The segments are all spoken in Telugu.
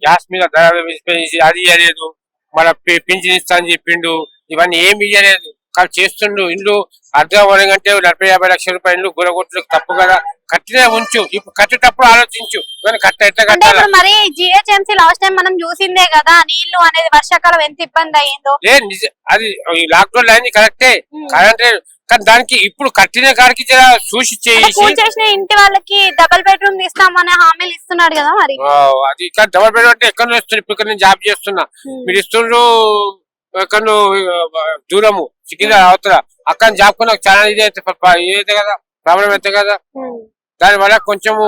గ్యాస్ మీద ధర పెంచి అది ఇవ్వలేదు, మన పింఛన్ ఇస్తా అని చెప్పిండు, ఇవన్నీ ఏమి ఇవ్వలేదు. కానీ చేస్తుండు. ఇండ్లు అర్థం అవ్వడంటే 40-50 లక్షల రూపాయలు ఇండ్లు గురగొట్టు తప్పు కదా. కట్టినే ఉంచు, ఇప్పుడు కట్టేటప్పుడు ఆలోచించు. ఇప్పుడు మరి జిహెచ్ఎంసీ లాస్ట్ టైం మనం చూసిందే కదా, నీళ్లు అనేది వర్షాకాలం ఎంత ఇబ్బంది అయ్యిందో. అది లాక్డౌన్ అయింది కరెక్టే, కరెంటే. కానీ దానికి ఇప్పుడు కట్టిన కాడికి చూసి చేసిన ఇంటి వాళ్ళకి డబుల్ బెడ్రూమ్ ఇస్తామనే హామీలు ఇస్తున్నాడు కదా మరి. అది డబుల్ బెడ్రూమ్ అంటే ఎక్కడ వస్తుంది? ఇప్పుడు నేను జాబ్ చేస్తున్నా, మీరు ఇస్తుండ్రు ఎక్కడ దూరము సికింద్రా అవతల, అక్కడ జాబ్ కు నాకు చాలా ఇదైతే కదా, ప్రాబ్లం అయితే కదా. దాని వల్ల కొంచెము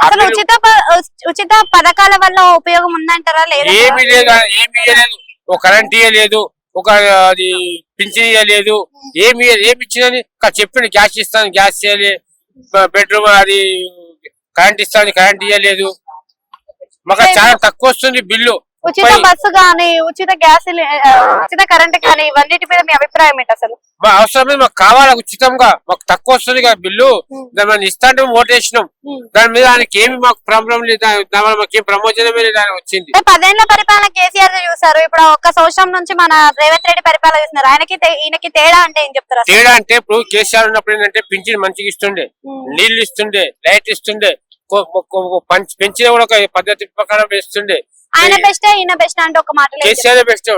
అసలు ఉచిత పథకాల వల్ల ఉపయోగం ఉందంటారా? ఏమీ లేదు, ఏమి ఇవ్వలేదు. ఒక కరెంట్ ఇవ్వలేదు, ఒక అది పింఛన్ ఇవ్వలేదు, ఏమి ఇచ్చిందని చెప్పిండు. గ్యాస్ ఇస్తాను, గ్యాస్ ఇవ్వలేదు. బెడ్రూమ్ అది కరెంట్ ఇస్తాను, కరెంట్ ఇవ్వలేదు. మాకు చాలా తక్కువ వస్తుంది బిల్లు. ఉచిత బస్సు గానీ, ఉచిత గ్యాస్, ఉచిత కరెంట్ కానీ, ఇవన్నిటి మీద మీ అభిప్రాయం ఏంటి? అసలు మా అవసరం మాకు కావాలి ఉచితంగా, మాకు తక్కువ వస్తుంది కదా బిల్లు. దాన్ని ఇస్తా అంటే ఓటేసినాం, దాని మీద ఆయనకి ఏమి మాకు ప్రాబ్లం లేదు, దాని వల్ల మాకు ఏం ప్రమోజనమే లేదు. ఆయన వచ్చింది 10 ఏళ్ల పరిపాలన కేసీఆర్ చూసారు, ఇప్పుడు ఒక్క సంవత్సరం నుంచి మన రేవంత్ రెడ్డి పరిపాలన చేస్తున్నారు. ఈయనకి తేడా అంటే ఏం చెప్తారు? తేడా అంటే ఇప్పుడు కేసీఆర్ ఉన్నప్పుడు ఏంటంటే పింఛన్ మంచిగా ఇస్తుండే, నీళ్లు ఇస్తుండే, లైట్ ఇస్తుండే, పెంచిన కూడా ఒక పద్ధతి ప్రకారం ఇస్తుండే. ఆయన బెస్ట్, ఈయన బెస్ట్ అంటే ఒక మాట కేసీఆర్ బెస్ట్.